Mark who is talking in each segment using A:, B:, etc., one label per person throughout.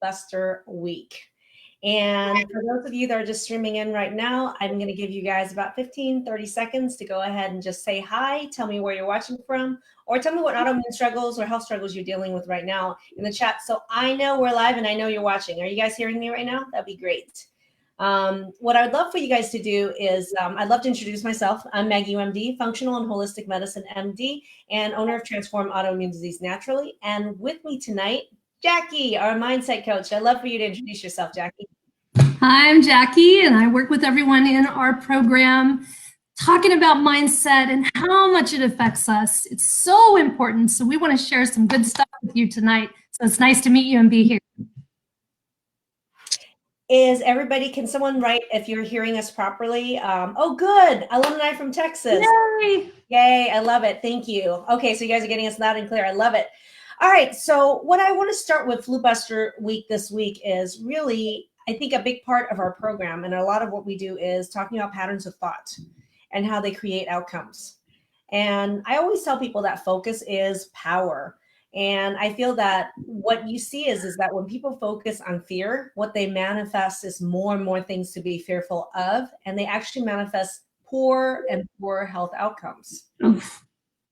A: Filibuster Week. And for those of you that are just streaming in right now, I'm going to give you guys about 15, 30 seconds to go ahead and just say hi, tell me where you're watching from, or tell me what autoimmune struggles or health struggles you're dealing with right now in the chat. So I know we're live and I know you're watching. Are you guys hearing me right now? That'd be great. What I would love for you guys to do is, I'd love to introduce myself. I'm Maggie Yu, MD, Functional and Holistic Medicine MD, and owner of Transform Autoimmune Disease Naturally. And with me tonight, Jackie, our mindset coach. I'd love for you to introduce yourself, Jackie.
B: Hi, I'm Jackie, and I work with everyone in our program talking about mindset and how much it affects us. It's so important. So we want to share some good stuff with you tonight. So it's nice to meet you and be here.
A: Is everybody, can someone write if you're hearing us properly? Oh, good. Alumni from Texas.
B: Yay!
A: Yay, I love it. Thank you. Okay, so you guys are getting us loud and clear. I love it. All right, so what I want to start with Filibuster Week this week is really, I think, a big part of our program, and a lot of what we do is talking about patterns of thought and how they create outcomes. And I always tell people that focus is power. And I feel that what you see is that when people focus on fear, what they manifest is more and more things to be fearful of, and they actually manifest poor and poor health outcomes.
B: Oof.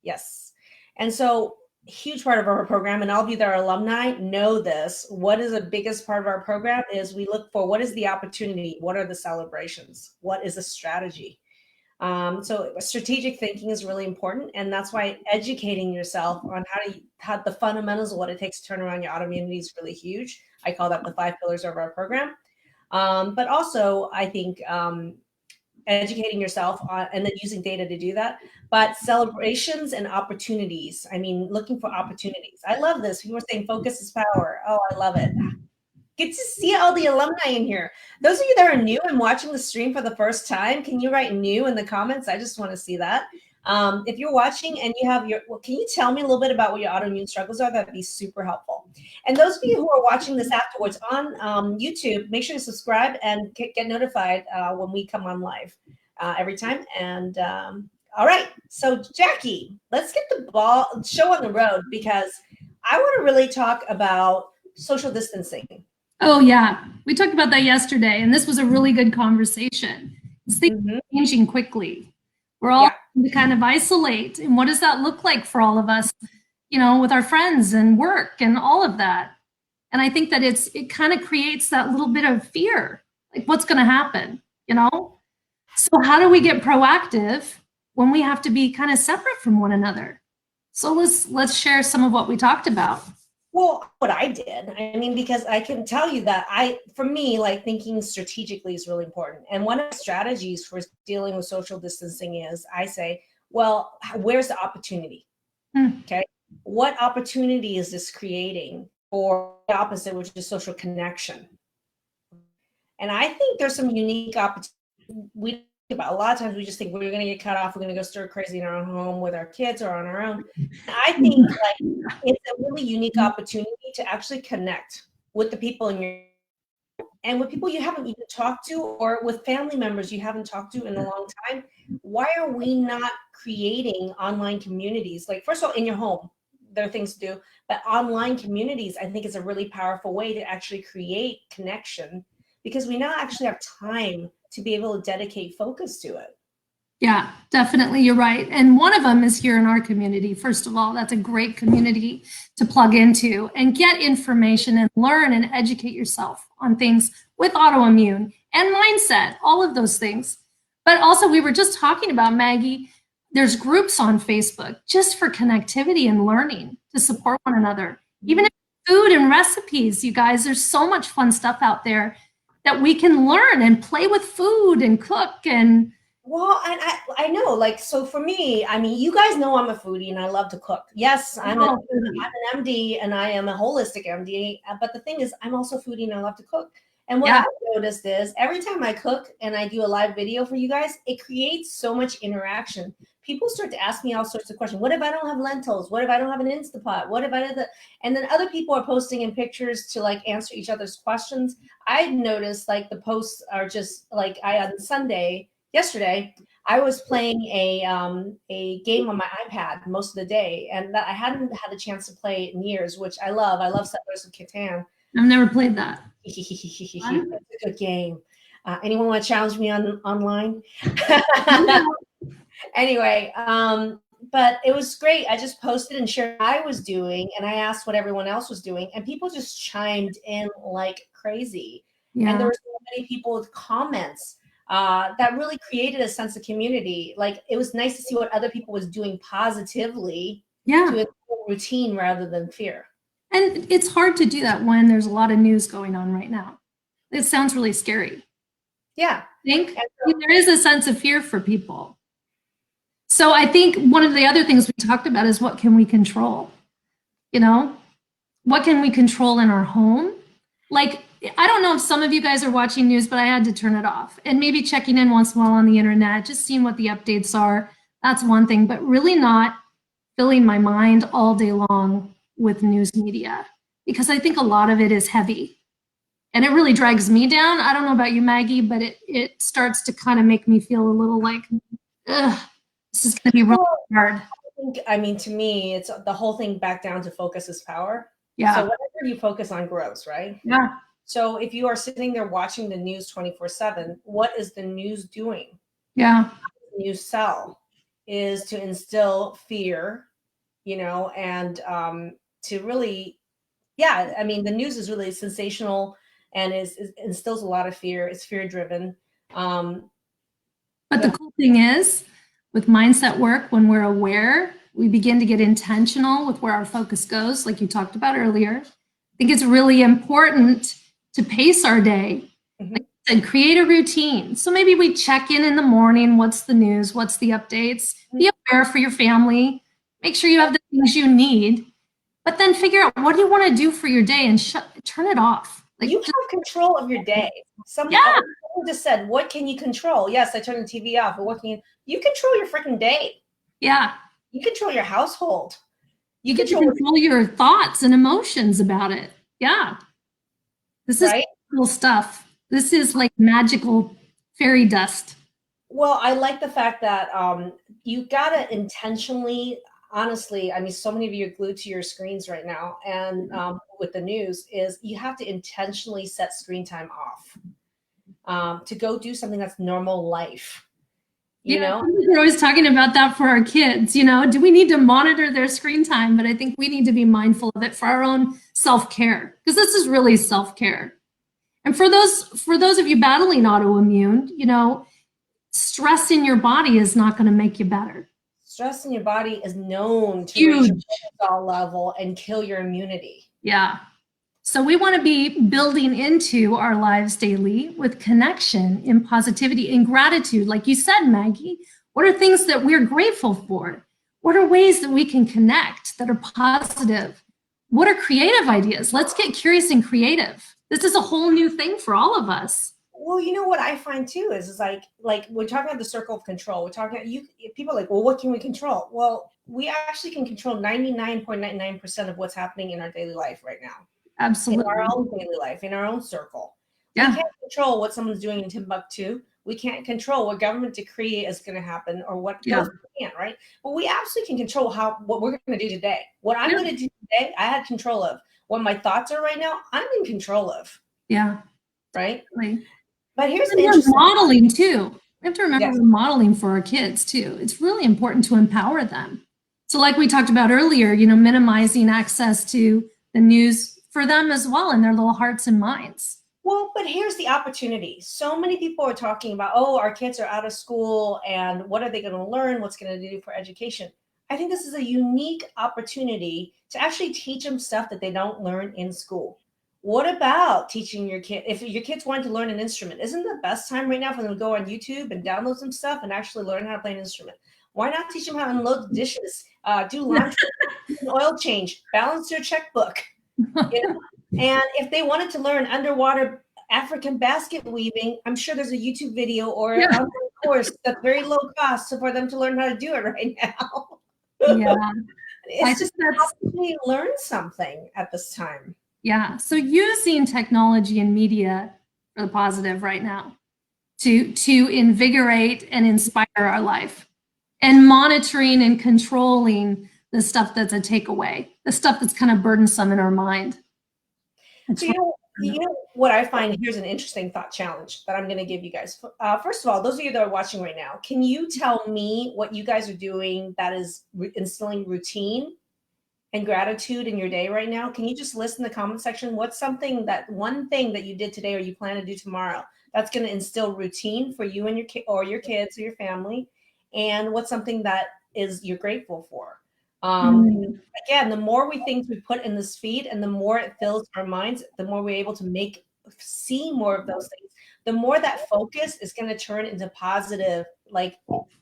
A: Yes. And so huge part of our program, and all of you that are alumni know this, what is the biggest part of our program is we look for what is the opportunity, what are the celebrations, what is the strategy. So strategic thinking is really important, and that's why educating yourself on how the fundamentals of what it takes to turn around your autoimmunity is really huge. I call that the 5 pillars of our program. But also, I think educating yourself on, and then using data to do that. But celebrations and opportunities. I mean, looking for opportunities. I love this. People are saying focus is power. Oh, I love it. Get to see all the alumni in here. Those of you that are new and watching the stream for the first time, can you write new in the comments? I just want to see that. If you're watching and you have can you tell me a little bit about what your autoimmune struggles are? That'd be super helpful. And those of you who are watching this afterwards on YouTube, make sure to subscribe and get notified when we come on live every time. And all right, so Jackie, let's get the show on the road, because I want to really talk about social distancing.
B: Oh, yeah. We talked about that yesterday, and this was a really good conversation. Things are changing quickly. We're all to kind of isolate. And what does that look like for all of us, you know, with our friends and work and all of that? And I think that it kind of creates that little bit of fear, like what's going to happen, you know? So how do we get proactive when we have to be kind of separate from one another? So let's share some of what we talked about.
A: Well, what I did, I mean, because I can tell you that for me, like, thinking strategically is really important. And one of the strategies for dealing with social distancing is I say, well, where's the opportunity? Okay. What opportunity is this creating for the opposite, which is social connection? And I think there's some unique opportunities. A lot of times we just think we're going to get cut off. We're going to go stir crazy in our own home with our kids or on our own. And I think like it's a really unique opportunity to actually connect with the people in your, and with people you haven't even talked to, or with family members you haven't talked to in a long time. Why are we not creating online communities? Like, first of all, in your home, there are things to do, but online communities, I think, is a really powerful way to actually create connection, because we now actually have time to be able to dedicate focus to it.
B: Yeah, definitely. You're right. And one of them is here in our community. First of all, that's a great community to plug into and get information and learn and educate yourself on things with autoimmune and mindset, all of those things. But also, we were just talking about, Maggie, there's groups on Facebook just for connectivity and learning to support one another. Even in food and recipes, you guys, there's so much fun stuff out there that we can learn and play with food and cook. And
A: well, and I know, like, so for me, I mean, you guys know I'm a foodie and I love to cook. Yes, I'm an MD and I am a holistic MD, but the thing is, I'm also a foodie and I love to cook. And what I've noticed is every time I cook and I do a live video for you guys, it creates so much interaction. People start to ask me all sorts of questions. What if I don't have lentils? What if I don't have an Instapot? What if I did that? And then other people are posting in pictures to like answer each other's questions. I've noticed like the posts are just like on Sunday, yesterday, I was playing a game on my iPad most of the day, and that I hadn't had a chance to play in years, which I love. I love Settlers of Catan.
B: I've never played that.
A: It's a good game. Anyone want to challenge me online? Anyway, but it was great. I just posted and shared what I was doing, and I asked what everyone else was doing, and people just chimed in like crazy.
B: Yeah.
A: And there were so many people with comments that really created a sense of community. Like, it was nice to see what other people was doing positively to a routine rather than fear.
B: And it's hard to do that when there's a lot of news going on right now. It sounds really scary.
A: Yeah.
B: There is a sense of fear for people. So I think one of the other things we talked about is what can we control? You know, what can we control in our home? Like, I don't know if some of you guys are watching news, but I had to turn it off, and maybe checking in once in a while on the internet, just seeing what the updates are. That's one thing, but really not filling my mind all day long with news media, because I think a lot of it is heavy and it really drags me down. I don't know about you, Maggie, but it starts to kind of make me feel a little like, ugh, this is going to be really hard.
A: I mean, to me, it's the whole thing back down to focus is power.
B: Yeah.
A: So whatever you focus on grows, right?
B: Yeah.
A: So if you are sitting there watching the news 24/7, what is the news doing?
B: Yeah.
A: The news sell is to instill fear, you know, and to really, yeah, I mean, the news is really sensational and instills a lot of fear. It's fear driven.
B: But the cool thing is, with mindset work, when we're aware, we begin to get intentional with where our focus goes, like you talked about earlier. I think it's really important to pace our day. Like I said, create a routine. So maybe we check in the morning. What's the news? What's the updates? Be aware for your family. Make sure you have the things you need. But then figure out, what do you want to do for your day, and turn it off. Like,
A: you have control of your day. Someone just said, what can you control? Yes, I turn the TV off, but what can you control your freaking day.
B: Yeah.
A: You control your household.
B: You control your thoughts and emotions about it. Yeah. This is cool stuff. This is like magical fairy dust.
A: Well, I like the fact that you gotta intentionally, honestly, I mean, so many of you are glued to your screens right now, and with the news, is you have to intentionally set screen time off to go do something that's normal life. You know,
B: we're always talking about that for our kids. You know, do we need to monitor their screen time? But I think we need to be mindful of it for our own self-care, because this is really self-care. And for those of you battling autoimmune, you know, stress in your body is not going to make you better.
A: Stress in your body is known to reach a cortisol level and kill your immunity.
B: Yeah. So we want to be building into our lives daily with connection and positivity and gratitude. Like you said, Maggie, what are things that we're grateful for? What are ways that we can connect that are positive? What are creative ideas? Let's get curious and creative. This is a whole new thing for all of us.
A: Well, you know what I find too is like we're talking about the circle of control. We're talking about people are like, well, what can we control? Well, we actually can control 99.99% of what's happening in our daily life right now.
B: Absolutely.
A: In our own daily life, in our own circle.
B: Yeah.
A: We can't control what someone's doing in Timbuktu. We can't control what government decree is going to happen or what goes can't, right? But we absolutely can control what we're going to do today. What I'm going to do today, I had control of. What my thoughts are right now, I'm in control of.
B: Yeah.
A: Right?
B: Right.
A: But here's the
B: interesting modeling too. We have to remember we're modeling for our kids too. It's really important to empower them. So like we talked about earlier, you know, minimizing access to the news for them as well in their little hearts and minds.
A: Well, but here's the opportunity. So many people are talking about, oh, our kids are out of school and what are they going to learn? What's going to do for education? I think this is a unique opportunity to actually teach them stuff that they don't learn in school. What about teaching your kid, if your kids want to learn an instrument, isn't the best time right now for them to go on YouTube and download some stuff and actually learn how to play an instrument? Why not teach them how to unload the dishes, do laundry, do an oil change, balance their checkbook? You know? And if they wanted to learn underwater African basket weaving, I'm sure there's a YouTube video or an online course that's very low cost for them to learn how to do it right now.
B: Yeah.
A: It's just possibly learn something at this time.
B: Yeah. So using technology and media for the positive right now to invigorate and inspire our life, and monitoring and controlling the stuff that's a takeaway, the stuff that's kind of burdensome in our mind.
A: So you know what I find, here's an interesting thought challenge that I'm going to give you guys. First of all, those of you that are watching right now, can you tell me what you guys are doing that is instilling routine and gratitude in your day right now? Can you just list in the comment section what's something, that one thing that you did today or you plan to do tomorrow that's going to instill routine for you and your your kids or your family, and what's something that is you're grateful for? Again, the more things we put in this feed and the more it fills our minds, the more we're able to see more of those things, the more that focus is going to turn into positive, like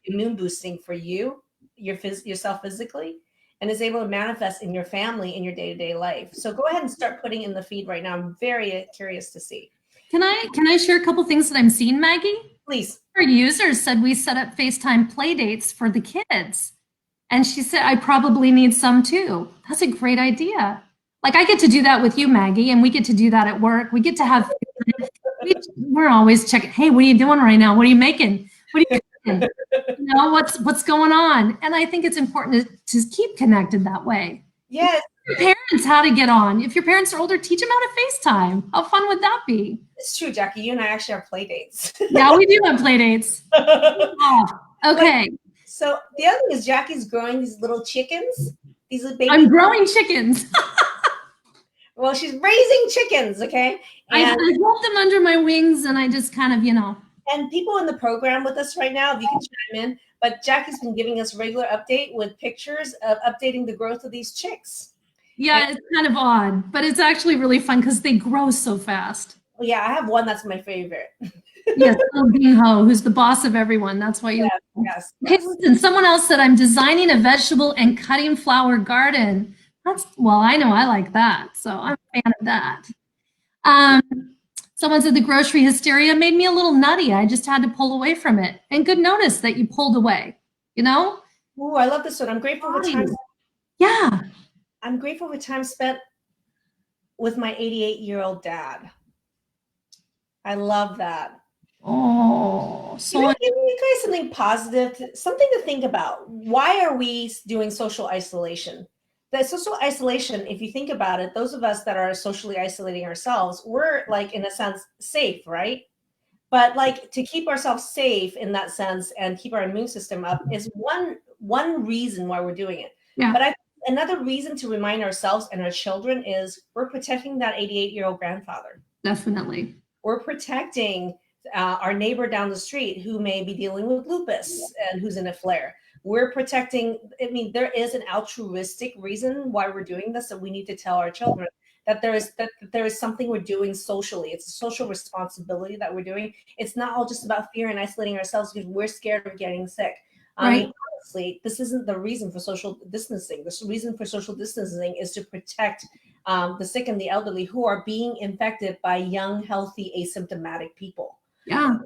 A: immune boosting for you, yourself physically, and is able to manifest in your family, in your day-to-day life. So go ahead and start putting in the feed right now. I'm very curious to see.
B: Can I share a couple things that I'm seeing, Maggie?
A: Please.
B: Our users said we set up FaceTime play dates for the kids. And she said, I probably need some too. That's a great idea. Like I get to do that with you, Maggie, and we get to do that at work. We get to have, we're always checking, hey, what are you doing right now? What are you making? What are you cooking? You know, what's going on? And I think it's important to keep connected that way.
A: Yes.
B: Your parents how to get on. If your parents are older, teach them how to FaceTime. How fun would that be?
A: It's true, Jackie. You and I actually have play dates.
B: Yeah, we do have play dates. Oh, okay.
A: So the other thing is Jackie's growing these little chickens. These little baby.
B: I'm growing chickens.
A: Well, she's raising chickens, okay?
B: And I hold them under my wings and I just kind of, you know.
A: And people in the program with us right now, if you can chime in, but Jackie's been giving us regular update with pictures of updating the growth of these chicks.
B: Yeah, it's kind of odd, but it's actually really fun because they grow so fast.
A: Well, yeah, I have one that's my favorite.
B: Yes, Bing Ho, who's the boss of everyone. That's why you.
A: Yes.
B: Okay, listen, someone else said I'm designing a vegetable and cutting flower garden. Well, I know I like that, so I'm a fan of that. Someone said the grocery hysteria made me a little nutty. I just had to pull away from it. And good notice that you pulled away, you know?
A: Ooh, I love this one. I'm grateful for time.
B: Yeah.
A: I'm grateful for time spent with my 88-year-old dad. I love that.
B: Oh, so
A: you guys something positive, something to think about. Why are we doing social isolation? The social isolation, if you think about it, those of us that are socially isolating ourselves, we're like, in a sense, safe, right? But like to keep ourselves safe in that sense and keep our immune system up is one reason why we're doing it.
B: Yeah.
A: But another reason to remind ourselves and our children is we're protecting that 88-year-old grandfather.
B: Definitely.
A: We're protecting our neighbor down the street who may be dealing with lupus and who's in a flare. We're protecting, I mean, there is an altruistic reason why we're doing this, and we need to tell our children that there is something we're doing socially. It's a social responsibility that we're doing. It's not all just about fear and isolating ourselves because we're scared of getting sick.
B: Right.
A: I mean, honestly, this isn't the reason for social distancing. The reason for social distancing is to protect the sick and the elderly who are being infected by young, healthy, asymptomatic people.
B: Yeah.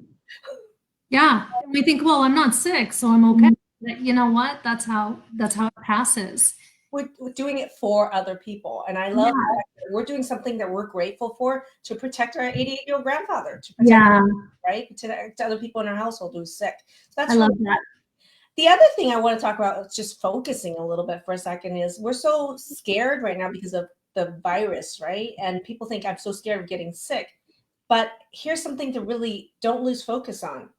B: Yeah. We think, well, I'm not sick, so I'm okay. You know what? That's how it passes.
A: We're doing it for other people. And I love that we're doing something that we're grateful for to protect our 88-year-old grandfather, to protect right? To other people in our household who's sick. So that's
B: I love that.
A: The other thing I want to talk about, just focusing a little bit for a second, is we're so scared right now because of the virus, right? And people think I'm so scared of getting sick. But here's something to really don't lose focus on.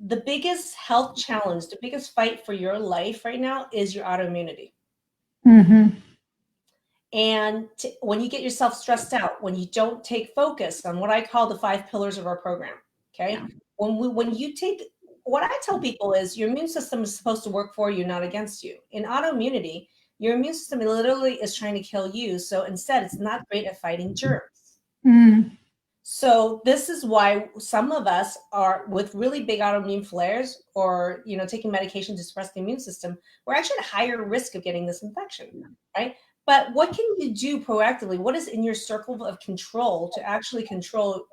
A: The biggest health challenge, the biggest fight for your life right now is your autoimmunity.
B: Mm-hmm.
A: And when you get yourself stressed out, when you don't take focus on what I call the 5 pillars of our program, okay? Yeah. When you take, what I tell people is your immune system is supposed to work for you, not against you. In autoimmunity, your immune system literally is trying to kill you. So instead, it's not great at fighting germs.
B: Mm.
A: So this is why some of us are with really big autoimmune flares or, you know, taking medication to suppress the immune system. We're actually at a higher risk of getting this infection, right? But what can you do proactively? What is in your circle of control to actually control,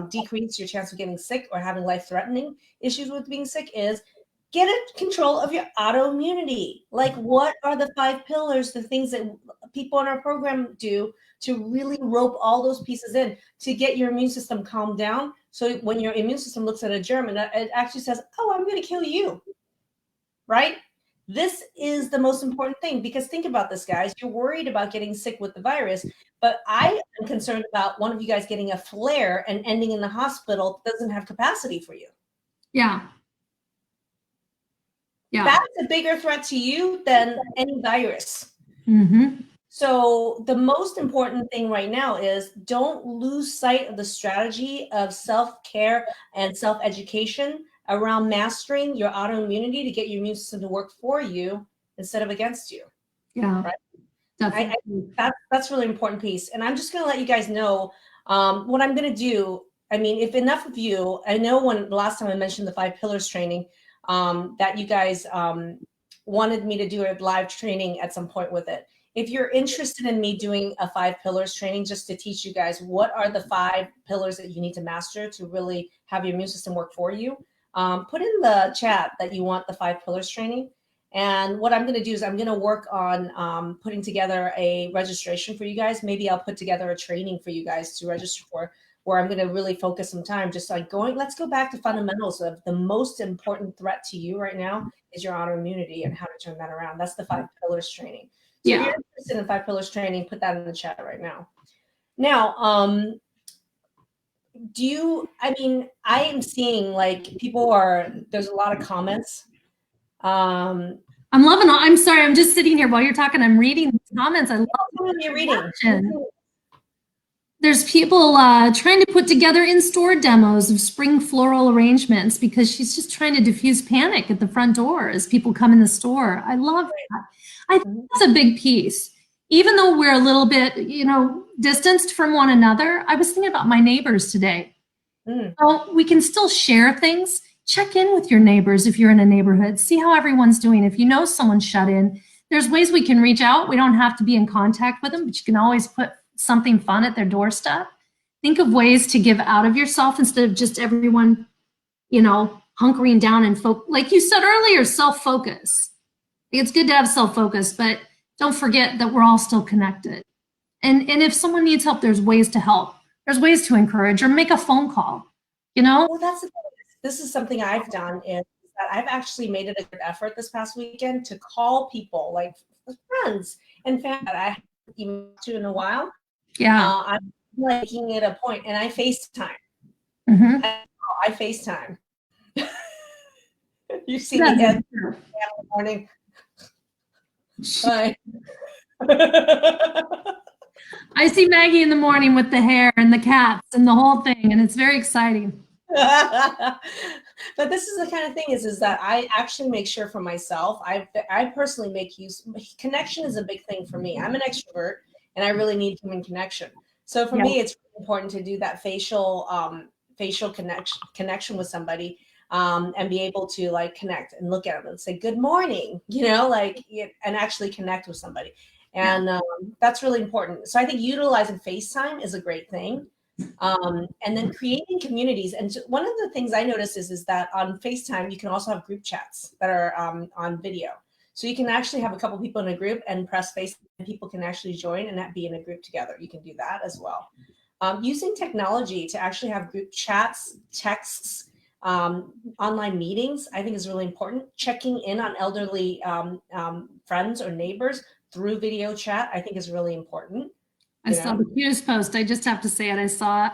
A: decrease your chance of getting sick or having life-threatening issues with being sick is get control of your autoimmunity. Like, what are the 5 pillars, the things that people in our program do to really rope all those pieces in to get your immune system calmed down? So when your immune system looks at a germ and it actually says, oh, I'm going to kill you, right? This is the most important thing, because think about this, guys. You're worried about getting sick with the virus, but I am concerned about one of you guys getting a flare and ending in the hospital that doesn't have capacity for you.
B: Yeah. Yeah.
A: That's a bigger threat to you than any virus.
B: Mm-hmm.
A: So the most important thing right now is don't lose sight of the strategy of self-care and self-education around mastering your autoimmunity to get your immune system to work for you instead of against you.
B: Yeah.
A: Right?
B: Definitely.
A: That's really important piece. And I'm just going to let you guys know what I'm going to do. I mean, if enough of you, I know when the last time I mentioned the 5 pillars training, that you guys wanted me to do a live training at some point with it. If you're interested in me doing a 5 pillars training just to teach you guys what are the 5 pillars that you need to master to really have your immune system work for you, put in the chat that you want the 5 pillars training. And what I'm going to do is I'm going to work on putting together a registration for you guys. Maybe I'll put together a training for you guys to register for, where I'm going to really focus some time just like let's go back to fundamentals of the most important threat to you right now is your autoimmunity and how to turn that around. That's the 5 pillars training. So if you're interested in 5 pillars training, put that in the chat right now. Now, I am seeing like there's a lot of comments.
B: I'm loving all, I'm sorry, I'm just sitting here while you're talking. I'm reading these comments. I love
A: what you're reading.
B: There's people trying to put together in-store demos of spring floral arrangements because she's just trying to diffuse panic at the front door as people come in the store. I love that. I think that's a big piece. Even though we're a little bit, distanced from one another, I was thinking about my neighbors today. Well, we can still share things. Check in with your neighbors if you're in a neighborhood. See how everyone's doing. If you know someone's shut in, there's ways we can reach out. We don't have to be in contact with them, but you can always put something fun at their doorstep. Think of ways to give out of yourself instead of just everyone, hunkering down and like you said earlier, self-focus. It's good to have self-focus, but don't forget that we're all still connected. And if someone needs help, there's ways to help. There's ways to encourage or make a phone call,
A: Well, this is something I've done is that I've actually made it a good effort this past weekend to call people like friends and family that I haven't even talked to in a while.
B: Yeah.
A: I'm making it a point, and I FaceTime.
B: Mm-hmm.
A: I FaceTime. You see me in the morning. Hi.
B: I see Maggie in the morning with the hair and the cats and the whole thing, and it's very exciting.
A: But this is the kind of thing is that I actually make sure for myself. I personally make use. Connection is a big thing for me. I'm an extrovert, and I really need human connection. So for me, it's really important to do that facial connection with somebody, and be able to like connect and look at them and say good morning, and actually connect with somebody. And that's really important. So I think utilizing FaceTime is a great thing. And then creating communities. And one of the things I noticed is that on FaceTime, you can also have group chats that are on video. So you can actually have a couple people in a group and press face, and people can actually join and be in a group together. You can do that as well. Using technology to actually have group chats, texts, online meetings, I think is really important. Checking in on elderly friends or neighbors through video chat, I think is really important.
B: I saw the cutest post. I just have to say it. I saw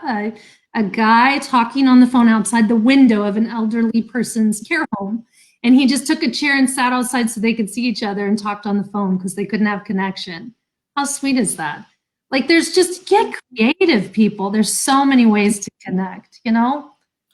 B: a guy talking on the phone outside the window of an elderly person's care home. And he just took a chair and sat outside so they could see each other and talked on the phone because they couldn't have connection. How sweet is that? Like there's just get creative, people. There's so many ways to connect,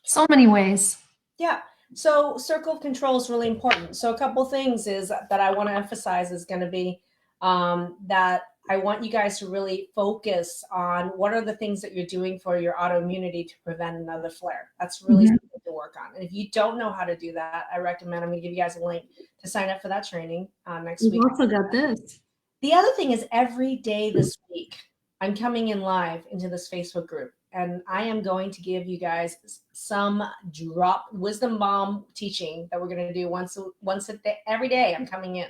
B: so many ways.
A: Yeah. So circle of control is really important. So a couple things is that I want to emphasize is going to be that I want you guys to really focus on what are the things that you're doing for your autoimmunity to prevent another flare. That's really something to work on. And if you don't know how to do that, I recommend I'm going to give you guys a link to sign up for that training next week.
B: We've also got this.
A: The other thing is every day this week, I'm coming in live into this Facebook group, and I am going to give you guys some drop wisdom bomb teaching that we're going to do once a day, every day. I'm coming in.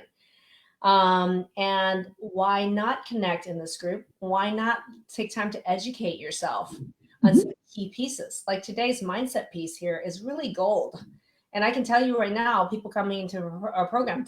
A: And why not connect in this group? Why not take time to educate yourself on some key pieces? Like today's mindset piece here is really gold. And I can tell you right now, people coming into our program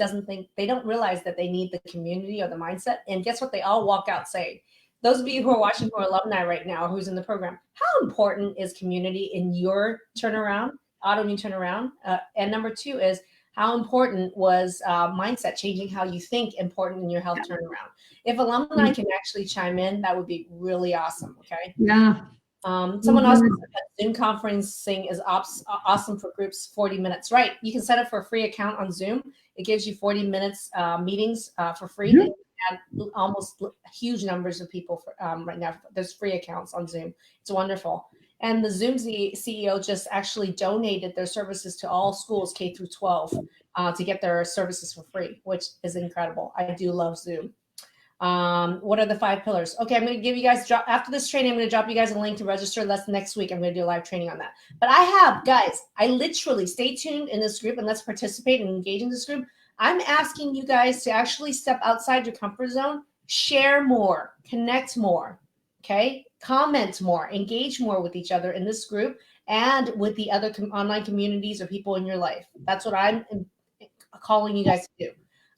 A: they don't realize that they need the community or the mindset. And guess what? They all walk out saying, those of you who are watching who are alumni right now, who's in the program, how important is community in your turnaround, autoimmune turnaround? And number two is, how important was mindset, changing how you think, important in your health turnaround? If alumni can actually chime in, that would be really awesome. Okay.
B: Yeah.
A: Someone else said that Zoom conferencing is awesome for groups, 40 minutes. Right. You can set up for a free account on Zoom. It gives you 40 minutes meetings for free.
B: Mhm.
A: And almost huge numbers of people right now. There's free accounts on Zoom. It's wonderful. And the Zoom CEO just actually donated their services to all schools K through 12 to get their services for free, which is incredible. I do love Zoom. What are the 5 pillars? Okay, I'm going to give you guys, after this training, I'm going to drop you guys a link to register. That's next week. I'm going to do a live training on that. But I literally, stay tuned in this group and let's participate and engage in this group. I'm asking you guys to actually step outside your comfort zone, share more, connect more, okay? Comment more, engage more with each other in this group and with the other online communities or people in your life. That's what I'm calling you guys to do.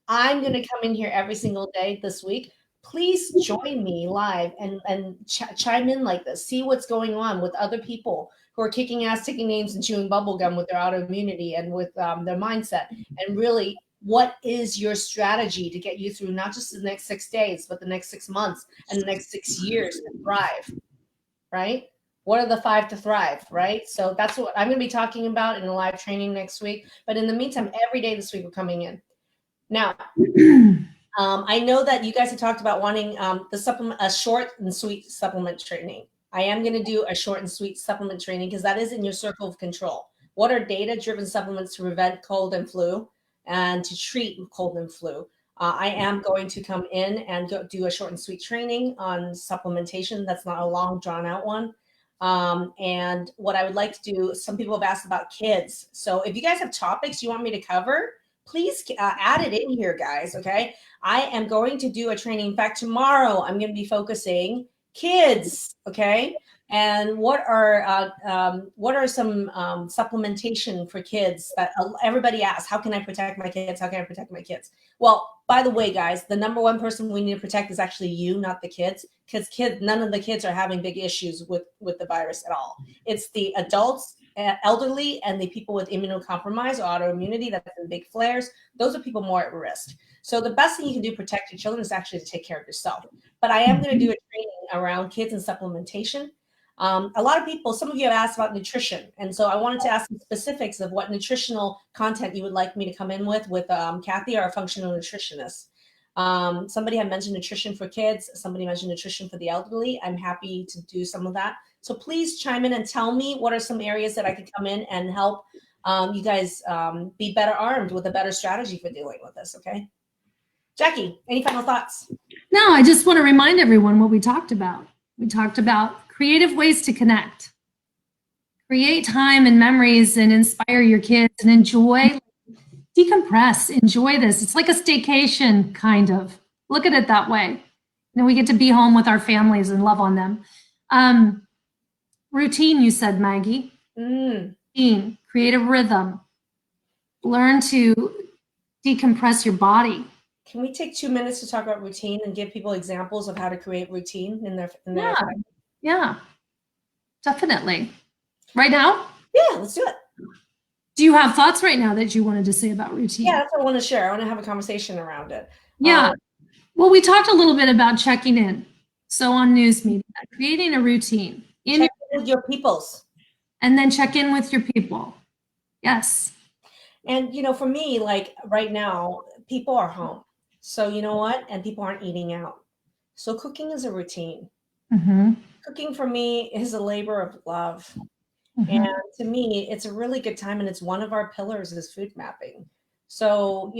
A: I'm going to come in here every single day this week. Please join me live and chime in like this. See what's going on with other people who are kicking ass, taking names, and chewing bubblegum with their autoimmunity and with their mindset. And really, what is your strategy to get you through not just the next 6 days, but the next 6 months and the next 6 years to thrive, right? What are the 5 to thrive, right? So that's what I'm going to be talking about in a live training next week. But in the meantime, every day this week, we're coming in. Now, I know that you guys have talked about wanting a short and sweet supplement training. I am going to do a short and sweet supplement training because that is in your circle of control. What are data-driven supplements to prevent cold and flu and to treat cold and flu? I am going to come in and do a short and sweet training on supplementation. That's not a long, drawn-out one. And what I would like to do, some people have asked about kids. So if you guys have topics you want me to cover, please add it in here, guys. Okay. I am going to do a training. In fact, tomorrow I'm going to be focusing kids. Okay. And what are some supplementation for kids that everybody asks? How can I protect my kids? How can I protect my kids? Well, by the way, guys, the number one person we need to protect is actually you, not the kids, because none of the kids are having big issues with the virus at all. It's the adults, elderly, and the people with immunocompromise or autoimmunity that's in big flares. Those are people more at risk. So the best thing you can do to protect your children is actually to take care of yourself. But I am going to do a training around kids and supplementation. A lot of people, some of you have asked about nutrition. And so I wanted to ask some specifics of what nutritional content you would like me to come in with Kathy, our functional nutritionist. Somebody had mentioned nutrition for kids. Somebody mentioned nutrition for the elderly. I'm happy to do some of that. So please chime in and tell me what are some areas that I could come in and help you guys be better armed with a better strategy for dealing with this, okay? Jackie, any final thoughts?
B: No, I just want to remind everyone what we talked about. We talked about creative ways to connect, create time and memories and inspire your kids and enjoy, decompress, enjoy this. It's like a staycation, kind of. Look at it that way. And we get to be home with our families and love on them. Routine, you said, Maggie. Routine, create a rhythm. Learn to decompress your body.
A: Can we take 2 minutes to talk about routine and give people examples of how to create routine in their
B: Yeah, definitely. Right now?
A: Yeah, let's do it.
B: Do you have thoughts right now that you wanted to say about routine?
A: Yeah, that's what I want to share. I want to have a conversation around it.
B: Yeah. Well, we talked a little bit about checking in. So on news media, creating a routine.
A: Check in with your peoples.
B: And then check in with your people. Yes.
A: And, for me, like right now, people are home. So you know what? And people aren't eating out. So cooking is a routine.
B: Mm-hmm.
A: Cooking for me is a labor of love. Mm-hmm. And to me, it's a really good time. And it's one of our pillars is food mapping. So,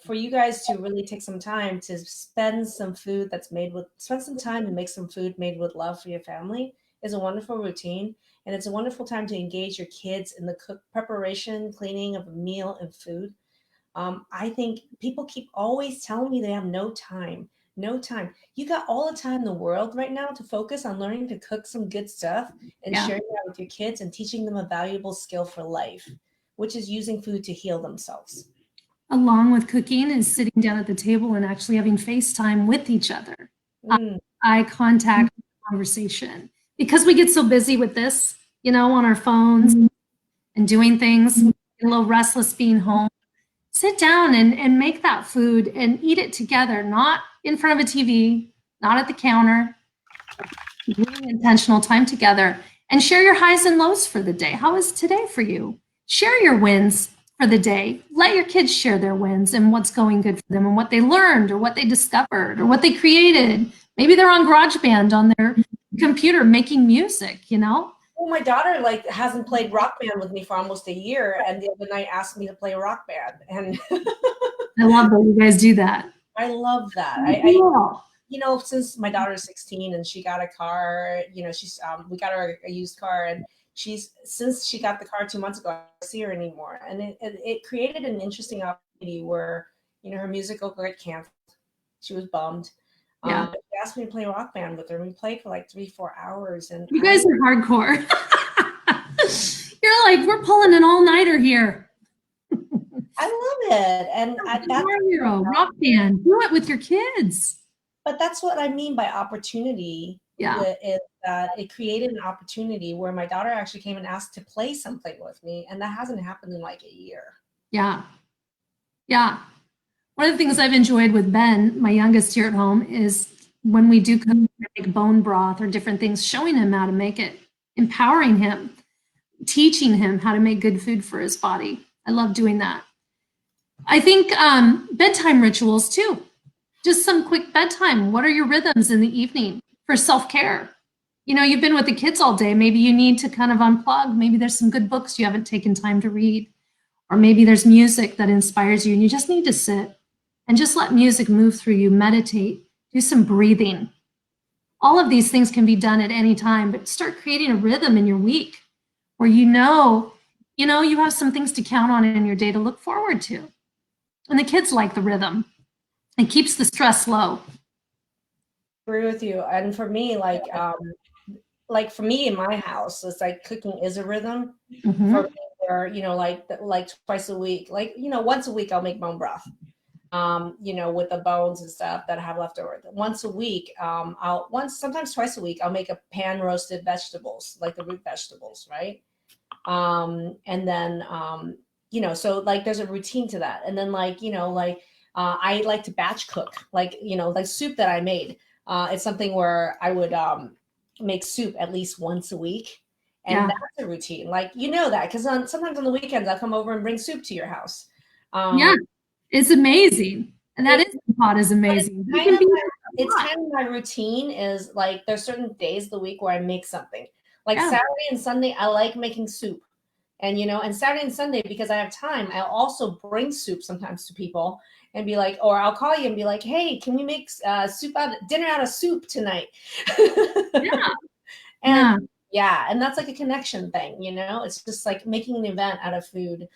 A: for you guys to really take some time to spend some time and make some food made with love for your family is a wonderful routine. And it's a wonderful time to engage your kids in the preparation, cleaning of a meal and food. I think people keep always telling me they have no time. You got all the time in the world right now to focus on learning to cook some good stuff and sharing that with your kids and teaching them a valuable skill for life, which is using food to heal themselves.
B: Along with cooking is sitting down at the table and actually having FaceTime with each other. Eye contact conversation. Because we get so busy with this, on our phones and doing things, a little restless being home. Sit down and make that food and eat it together, not in front of a TV, not at the counter. Really intentional time together and share your highs and lows for the day. How is today for you? Share your wins for the day. Let your kids share their wins and what's going good for them and what they learned or what they discovered or what they created. Maybe they're on GarageBand on their computer making music, Well,
A: my daughter hasn't played Rock Band with me for almost a year, and the other night asked me to play Rock Band, and
B: I love that you guys do that.
A: I love that. Since my daughter is 16 and she got a car, she's we got her a used car, and since she got the car 2 months ago, I don't see her anymore, and it created an interesting opportunity where her musical got canceled. She was bummed.
B: Yeah.
A: She asked me to play Rock Band with her. We played for 3-4 hours, and
B: you guys are hardcore. You're like, we're pulling an all-nighter here.
A: I love it, and
B: Rock Band. Do it with your kids.
A: But that's what I mean by opportunity.
B: Yeah,
A: is that it created an opportunity where my daughter actually came and asked to play something with me, and that hasn't happened in a year.
B: Yeah. One of the things I've enjoyed with Ben, my youngest here at home, is when we do cook, make bone broth or different things, showing him how to make it, empowering him, teaching him how to make good food for his body. I love doing that. I think bedtime rituals too. Just some quick bedtime. What are your rhythms in the evening for self-care? You've been with the kids all day. Maybe you need to kind of unplug. Maybe there's some good books you haven't taken time to read. Or maybe there's music that inspires you and you just need to sit and just let music move through you, meditate, do some breathing. All of these things can be done at any time, but start creating a rhythm in your week where you have some things to count on in your day to look forward to. And the kids like the rhythm. It keeps the stress low.
A: I agree with you. And for me, for me in my house, it's cooking is a rhythm.
B: Mm-hmm.
A: For me, where twice a week, once a week I'll make bone broth. With the bones and stuff that I have left over. Once a week, sometimes twice a week, I'll make a pan roasted vegetables, like the root vegetables, right? And then so there's a routine to that. And then I like to batch cook, soup that I made. It's something where I would make soup at least once a week. And that's a routine. That, because sometimes on the weekends I'll come over and bring soup to your house.
B: It's amazing. And that pot is amazing.
A: It's kind of my routine is there's certain days of the week where I make something. Saturday and Sunday, I like making soup. And, and Saturday and Sunday, because I have time, I'll also bring soup sometimes to people and be like, or I'll call you and be like, hey, can we make dinner out of soup tonight? And that's a connection thing, it's just making an event out of food.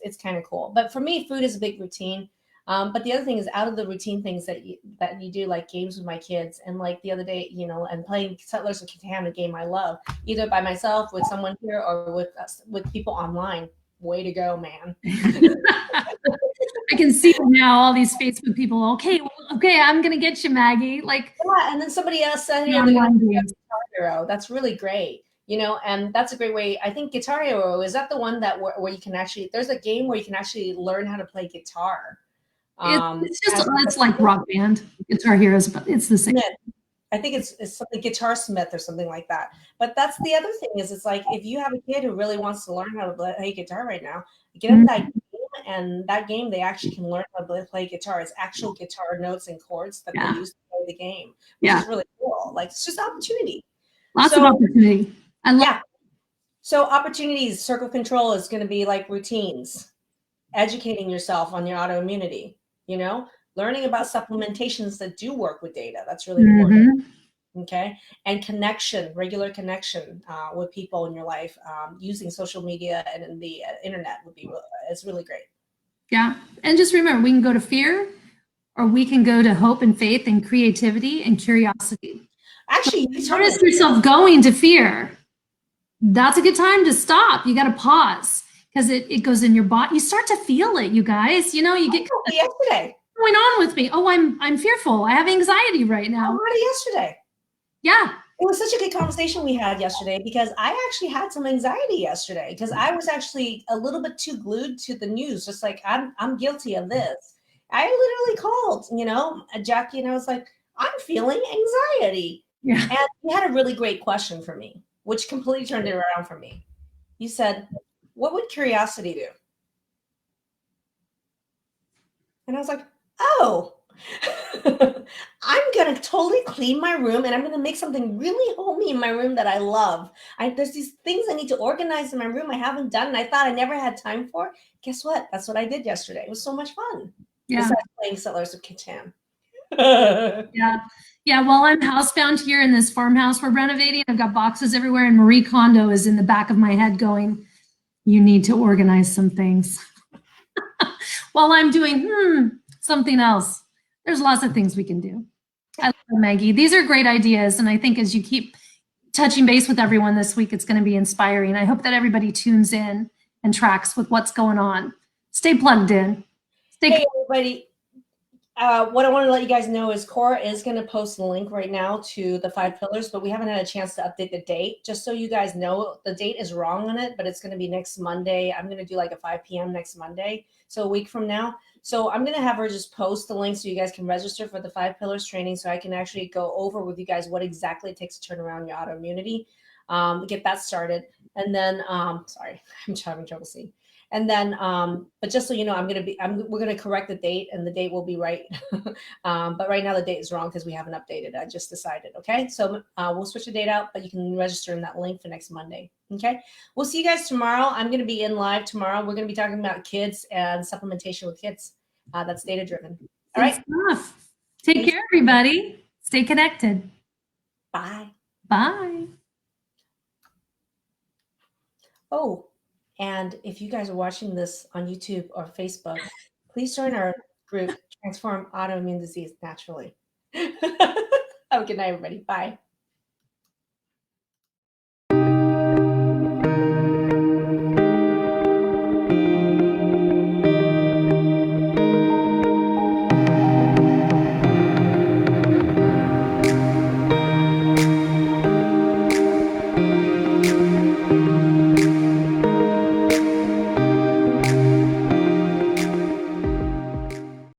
A: It's kind of cool. But for me, food is a big routine. But the other thing is out of the routine things that you do, like games with my kids. And the other day, and playing Settlers of Catan, a game I love, either by myself, with someone here, or with people online. Way to go, man.
B: I can see now all these Facebook people. Okay, I'm going to get you, Maggie.
A: And then somebody else said, here, Guitar Hero. That's really great. And that's a great way. I think Guitar Hero, is that the one that where you can actually, there's a game where you can actually learn how to play guitar.
B: It's like Rock Band, Guitar Heroes, but it's the same.
A: I think it's something Guitar Smith or something like that. But that's the other thing is it's if you have a kid who really wants to learn how to play guitar right now, get them that game, and that game they actually can learn how to play guitar. It's actual guitar notes and chords that they use to play the game, which is really cool. It's just opportunity.
B: Lots of opportunity.
A: So opportunities, circle control is going to be routines, educating yourself on your autoimmunity, learning about supplementations that do work with data. That's really important. Okay. And regular connection with people in your life, using social media and in the internet is really great.
B: Yeah. And just remember, we can go to fear, or we can go to hope and faith and creativity and curiosity.
A: Actually,
B: so notice yourself going to fear. That's a good time to stop. You got to pause, because it goes in your body. You start to feel it, you guys. You know, you get
A: yesterday.
B: What's going on with me? Oh, I'm fearful. I have anxiety right now.
A: Already yesterday.
B: Yeah.
A: It was such a good conversation we had yesterday because I actually had some anxiety yesterday because I was actually a little bit too glued to the news, just like I'm guilty of this. I literally called, Jackie, and I was like, I'm feeling anxiety.
B: Yeah.
A: And you had a really great question for me, which completely turned it around for me. You said, what would curiosity do? And I was like, oh, I'm going to totally clean my room and I'm going to make something really homey in my room that I love. There's these things I need to organize in my room I haven't done and I thought I never had time for. Guess what? That's what I did yesterday. It was so much fun.
B: Yeah.
A: Besides playing Settlers of Catan.
B: Yeah. Yeah. While I'm housebound here in this farmhouse we're renovating, I've got boxes everywhere, and Marie Kondo is in the back of my head going, you need to organize some things. While I'm doing something else. There's lots of things we can do. I love it, Maggie. These are great ideas. And I think as you keep touching base with everyone this week, it's going to be inspiring. I hope that everybody tunes in and tracks with what's going on. Stay plugged in.
A: Hey, everybody. What I want to let you guys know is Cora is going to post a link right now to the 5 pillars, but we haven't had a chance to update the date. Just so you guys know, the date is wrong on it, but it's going to be next Monday. I'm going to do like a 5 p.m. next Monday, so a week from now. So I'm going to have her just post the link so you guys can register for the 5 pillars training so I can actually go over with you guys what exactly it takes to turn around your autoimmunity, get that started. And then, sorry, I'm having trouble seeing. And then, but just so you know, we're going to correct the date and the date will be right. But right now the date is wrong because we haven't updated. I just decided. Okay. So we'll switch the date out, but you can register in that link for next Monday. Okay. We'll see you guys tomorrow. I'm going to be in live tomorrow. We're going to be talking about kids and supplementation with kids. That's data driven. All right.
B: Stuff. Take care, everybody. Stay connected.
A: Bye.
B: Bye.
A: Oh, and if you guys are watching this on YouTube or Facebook, please join our group, Transform Autoimmune Disease Naturally. Have a good night, everybody. Bye.